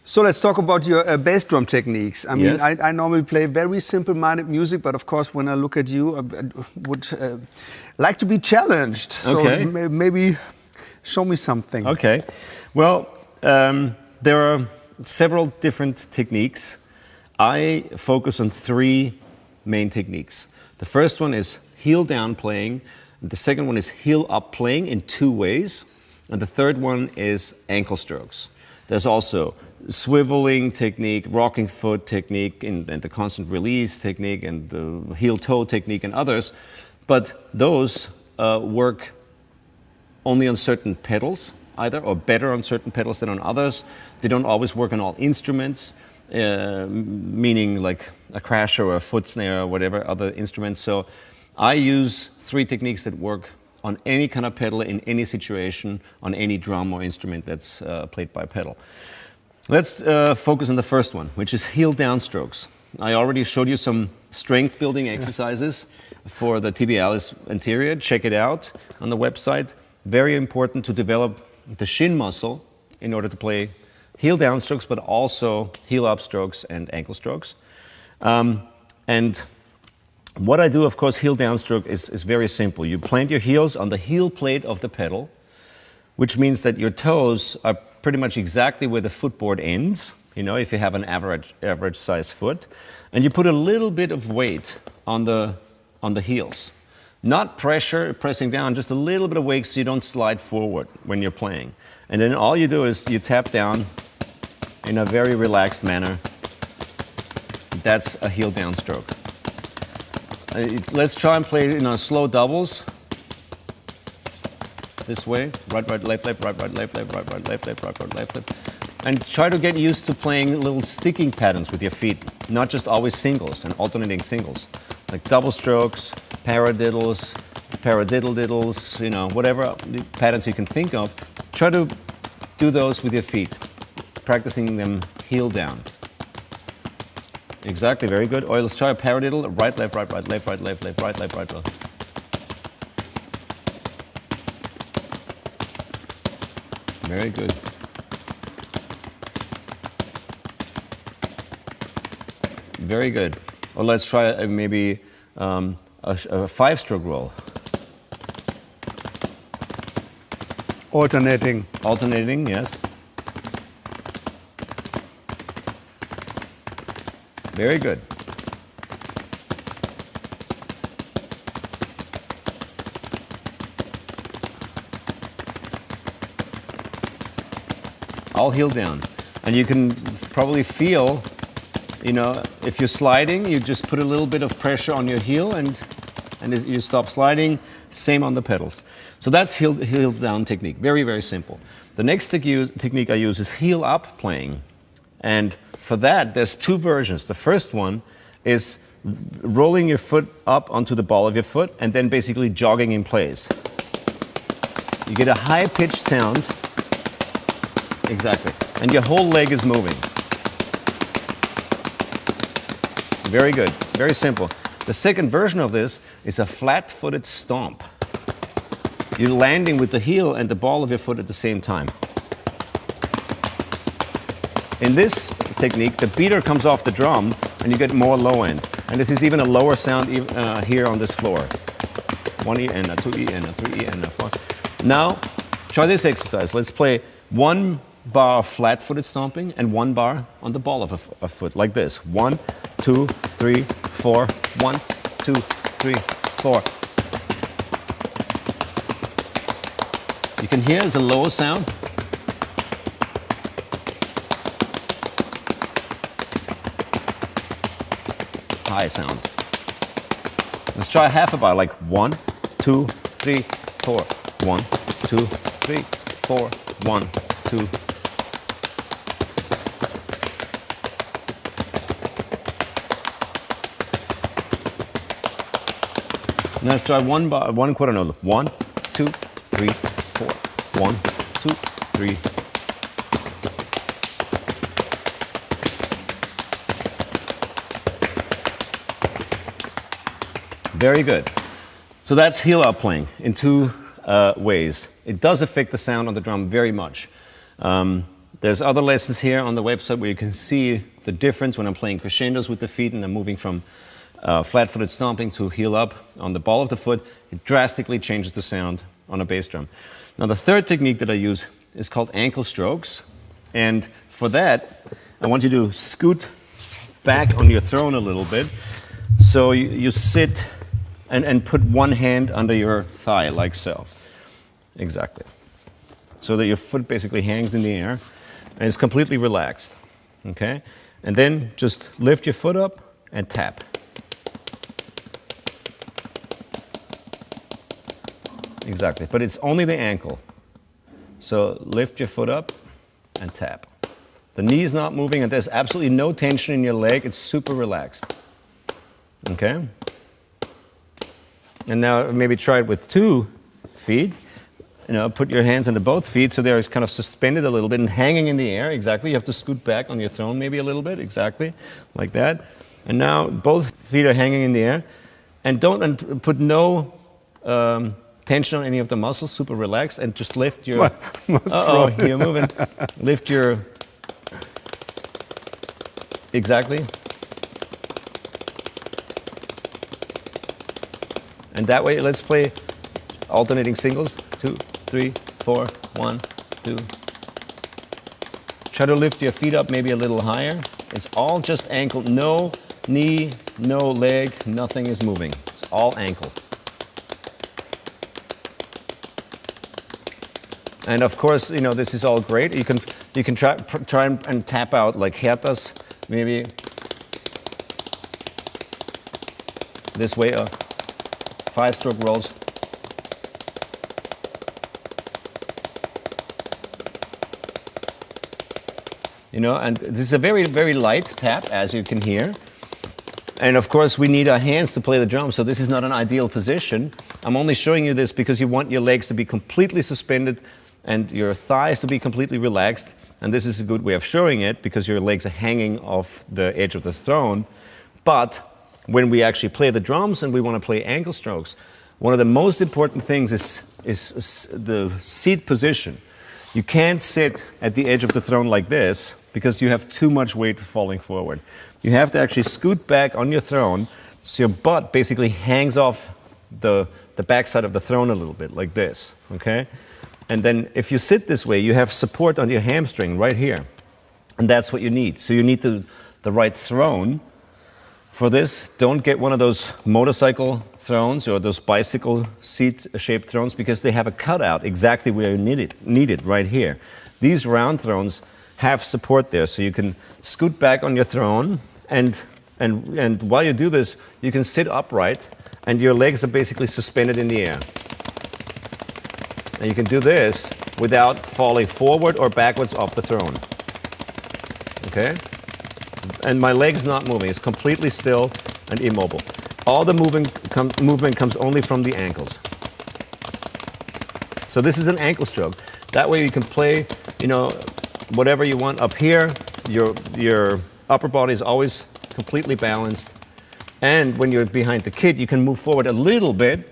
So let's talk about your bass drum techniques. I mean, Yes. I normally play very simple-minded music, but of course, when I look at you, I would like to be challenged. So Okay. maybe show me something. Okay. Well, there are several different techniques. I focus on three main techniques. The first one is heel down playing. The second one is heel up playing in two ways. And the third one is ankle strokes. There's also swiveling technique, rocking foot technique, and the constant release technique, and the heel toe technique, and others. But those work only on certain pedals, either, or better on certain pedals than on others. They don't always work on all instruments, meaning like a crasher or a foot snare or whatever other instruments. So I use three techniques that work on any kind of pedal in any situation, on any drum or instrument that's played by a pedal. Let's focus on the first one, which is heel down strokes. I already showed you some strength building exercises for the tibialis anterior. Check it out on the website. Very important to develop the shin muscle in order to play heel down strokes, but also heel up strokes and ankle strokes. And what I do, of course, heel down stroke is very simple. You plant your heels on the heel plate of the pedal, which means that your toes are pretty much exactly where the footboard ends, you know, if you have an average size foot. And you put a little bit of weight on the heels. Not pressing down, just a little bit of weight so you don't slide forward when you're playing. And then all you do is you tap down in a very relaxed manner. That's a heel down stroke. Let's try and play slow doubles. This way, right, left, right, left, right, left, right, left. And try to get used to playing little sticking patterns with your feet, not just always singles and alternating singles. Like double strokes, paradiddles, whatever patterns you can think of. Try to do those with your feet, practicing them heel down. Exactly, very good. Or let's try a paradiddle, right, left, right, left, right, left, right, left, right, left. Very good. Very good. Or let's try maybe a five-stroke roll. Alternating. Alternating, yes. Very good. All heel down. And you can probably feel, if you're sliding, you just put a little bit of pressure on your heel and you stop sliding. Same on the pedals. So that's heel down technique. Very, very simple. The next technique I use is heel up playing. And for that, there's two versions. The first one is rolling your foot up onto the ball of your foot and then basically jogging in place. You get a high-pitched sound. Exactly. And your whole leg is moving. Very good. Very simple. The second version of this is a flat-footed stomp. You're landing with the heel and the ball of your foot at the same time. In this technique, the beater comes off the drum and you get more low end. And this is even a lower sound here on this floor. 1 E and a 2 E and a 3 E and a 4. Now, try this exercise. Let's play 1 bar of flat-footed stomping and 1 bar on the ball of a foot, like this. 1, 2, 3, 4. 1, 2, 3, 4. You can hear it's a lower sound. High sound. Let's try half a bar, like 1, 2, 3, 4. 1, 2, 3, 4. 1, 2. Now let's try 1 bar, 1 quarter note. 1, 2, 3, 4. 1, 2, 3. Very good. So that's heel up playing in two ways. It does affect the sound on the drum very much. There's other lessons here on the website where you can see the difference when I'm playing crescendos with the feet and I'm moving from flat-footed stomping to heel up on the ball of the foot. It drastically changes the sound on a bass drum. Now the third technique that I use is called ankle strokes. And for that, I want you to scoot back on your throne a little bit. So you sit and put one hand under your thigh, like so. Exactly. So that your foot basically hangs in the air and is completely relaxed. Okay? And then just lift your foot up and tap. Exactly. But it's only the ankle. So lift your foot up and tap. The knee is not moving and there's absolutely no tension in your leg. It's super relaxed. Okay? And now maybe try it with 2 feet. You know, put your hands under both feet so they're kind of suspended a little bit and hanging in the air. Exactly. You have to scoot back on your throne maybe a little bit. Exactly. Like that. And now both feet are hanging in the air. And don't put no tension on any of the muscles. Super relaxed. And just lift your... Uh-oh, you're moving. Lift your... Exactly. And that way, let's play alternating singles. 2, 3, 4, 1, 2. Try to lift your feet up maybe a little higher. It's all just ankle, no knee, no leg, nothing is moving. It's all ankle. And of course, you know, this is all great. You can try and tap out like Hertas, maybe this way, 5-stroke rolls. You know, and this is a very, very light tap, as you can hear. And of course, we need our hands to play the drum, so this is not an ideal position. I'm only showing you this because you want your legs to be completely suspended and your thighs to be completely relaxed. And this is a good way of showing it because your legs are hanging off the edge of the throne. But when we actually play the drums and we want to play ankle strokes, one of the most important things is the seat position. You can't sit at the edge of the throne like this because you have too much weight falling forward. You have to actually scoot back on your throne so your butt basically hangs off the backside of the throne a little bit, like this, okay? And then if you sit this way, you have support on your hamstring right here. And that's what you need. So you need the right throne. For this, don't get one of those motorcycle thrones or those bicycle seat-shaped thrones because they have a cutout exactly where you need it right here. These round thrones have support there, so you can scoot back on your throne, and while you do this, you can sit upright, and your legs are basically suspended in the air. And you can do this without falling forward or backwards off the throne. Okay? And my leg's not moving. It's completely still and immobile. All the movement comes only from the ankles. So this is an ankle stroke. That way you can play, you know, whatever you want up here. Your upper body is always completely balanced. And when you're behind the kit, you can move forward a little bit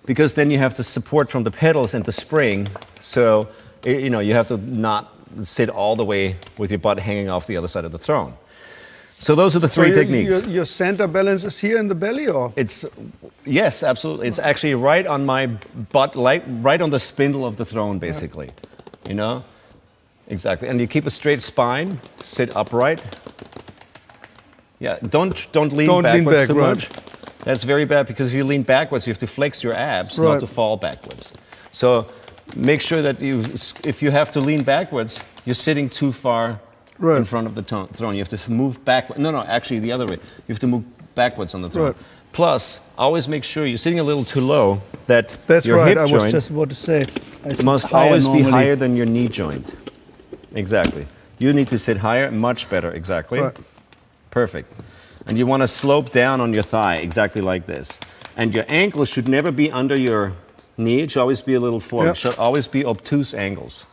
because then you have the support from the pedals and the spring. So, you know, you have to not sit all the way with your butt hanging off the other side of the throne. So those are the 3 techniques. Your center balance is here in the belly, or? Yes, absolutely. It's actually right on my butt, right on the spindle of the throne, basically. You know? Exactly. And you keep a straight spine, sit upright. Yeah, don't lean backwards too much. That's very bad because if you lean backwards, you have to flex your abs, not to fall backwards. So make sure that if you have to lean backwards, you're sitting too far in front of the throne. You have to move back. No, actually the other way. You have to move backwards on the throne. Plus, always make sure you're sitting a little too low, that your hip joint I was just about to say. must always be higher than your knee joint. Exactly. You need to sit higher, much better, exactly. Perfect. And you want to slope down on your thigh, exactly like this. And your ankle should never be under your knee. It should always be a little forward. It should always be obtuse angles.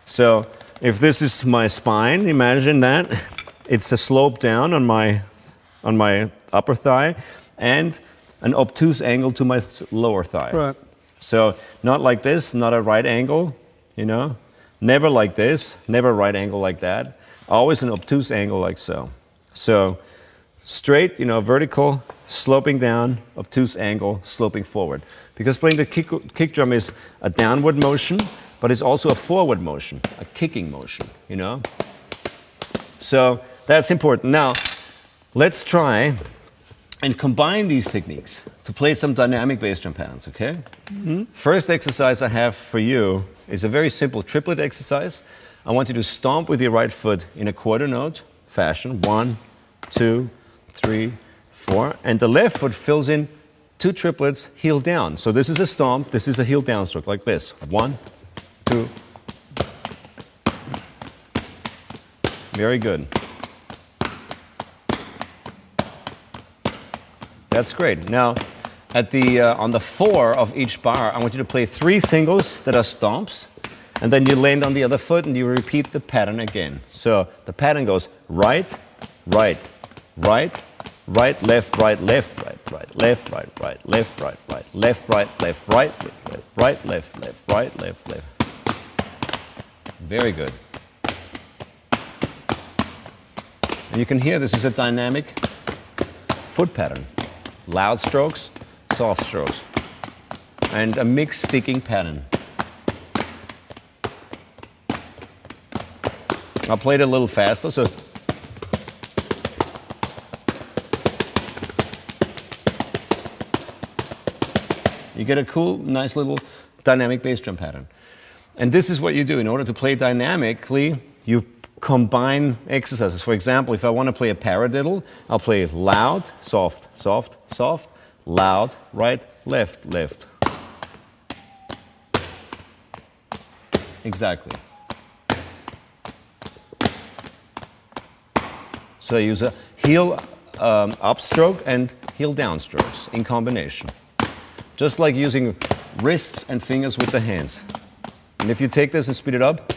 So if this is my spine, imagine that. It's a slope down on my upper thigh and an obtuse angle to my lower thigh. So not like this, not a right angle, you know, Never like this, never right angle like that. Always an obtuse angle like so. So straight, vertical, sloping down, obtuse angle, sloping forward. Because playing the kick drum is a downward motion, but it's also a forward motion, a kicking motion, So that's important. Now, let's try and combine these techniques to play some dynamic bass drum patterns, okay? Mm-hmm. First exercise I have for you is a very simple triplet exercise. I want you to stomp with your right foot in a quarter note fashion. 1, 2, 3, 4. And the left foot fills in 2 triplets, heel down. So this is a stomp, this is a heel down stroke, like this. 1, 2. Very good. That's great. Now, on the 4 of each bar, I want you to play 3 singles that are stomps, and then you land on the other foot and you repeat the pattern again. So the pattern goes right, right, right, right, left, right, left, right, right, left, right, right, left, right, right, left, right, left, right, left, right, left, left, right, left, left. Very good. And you can hear this is a dynamic foot pattern. Loud strokes, soft strokes, and a mixed sticking pattern. I'll play it a little faster, so you get a cool, nice little dynamic bass drum pattern. And this is what you do. In order to play dynamically, you combine exercises. For example, if I want to play a paradiddle, I'll play loud, soft, soft, soft, loud, right, left, left. Exactly. So I use a heel upstroke and heel downstrokes in combination. Just like using wrists and fingers with the hands. And if you take this and speed it up,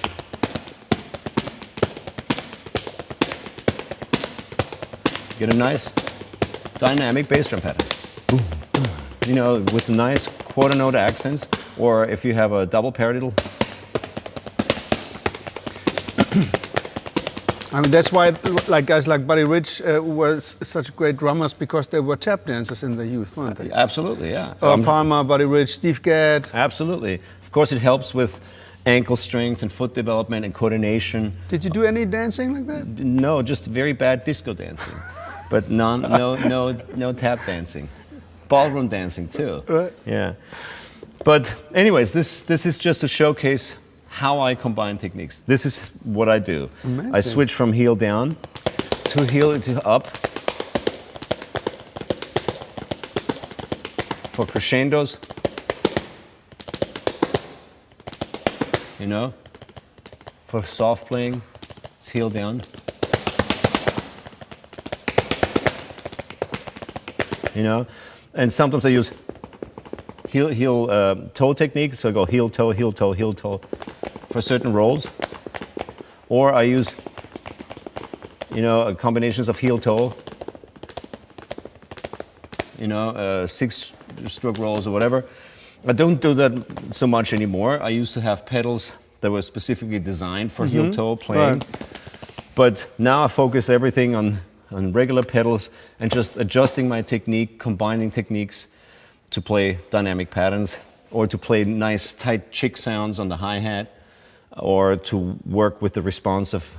get a nice dynamic bass drum pattern. With nice quarter note accents, or if you have a double paradiddle. I mean, that's why guys like Buddy Rich were such great drummers, because they were tap dancers in their youth, weren't they? Absolutely, yeah. Palmer, Buddy Rich, Steve Gadd. Absolutely. Of course, it helps with ankle strength and foot development and coordination. Did you do any dancing like that? No, just very bad disco dancing. But no tap dancing. Ballroom dancing too. Right. Yeah. But anyways, this is just to showcase how I combine techniques. This is what I do. Amazing. I switch from heel down to heel to up for crescendos. For soft playing, it's heel down. And sometimes I use heel toe technique, so I go heel toe, heel toe, heel toe for certain rolls. Or I use, combinations of heel toe, 6-stroke rolls or whatever. I don't do that so much anymore. I used to have pedals that were specifically designed for heel toe playing. Right. But now I focus everything on regular pedals and just adjusting my technique, combining techniques to play dynamic patterns, or to play nice tight chick sounds on the hi-hat, or to work with the response of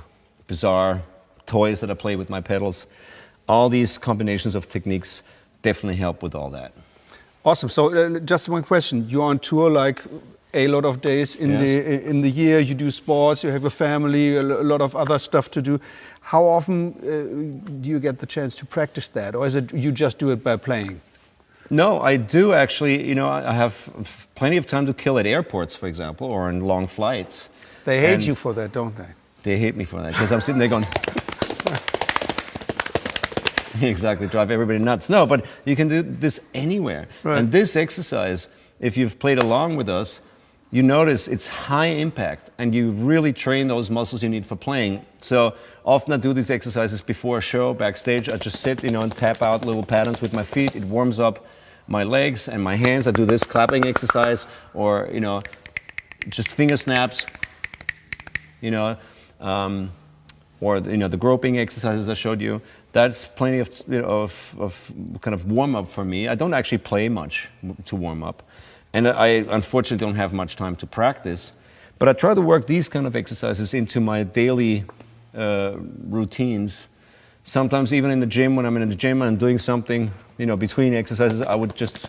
bizarre toys that I play with my pedals. All these combinations of techniques definitely help with all that. Awesome. So just one question. You're on tour like a lot of days in the year. You do sports, you have a family, a lot of other stuff to do. How often do you get the chance to practice that? Or is it you just do it by playing? No, I do actually. I have plenty of time to kill at airports, for example, or on long flights. They hate you for that, don't they? They hate me for that, because I'm sitting there going... Exactly, drive everybody nuts. No, but you can do this anywhere. Right. And this exercise, if you've played along with us, you notice it's high impact, and you really train those muscles you need for playing. So often I do these exercises before a show, backstage. I just sit, and tap out little patterns with my feet. It warms up my legs and my hands. I do this clapping exercise, or just finger snaps. you know, or you know, the groping exercises I showed you. That's plenty of, you know, of kind of warm up for me. I don't actually play much to warm up, and I unfortunately don't have much time to practice. But I try to work these kind of exercises into my daily routines. Sometimes even in the gym, when I'm in the gym and I'm doing something, you know, between exercises, I would just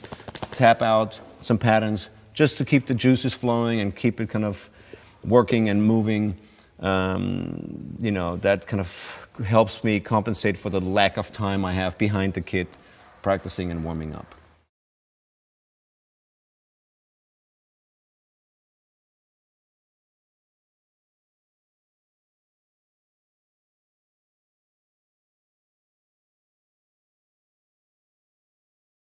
tap out some patterns just to keep the juices flowing and keep it kind of working and moving. You know, that kind of helps me compensate for the lack of time I have behind the kit practicing and warming up.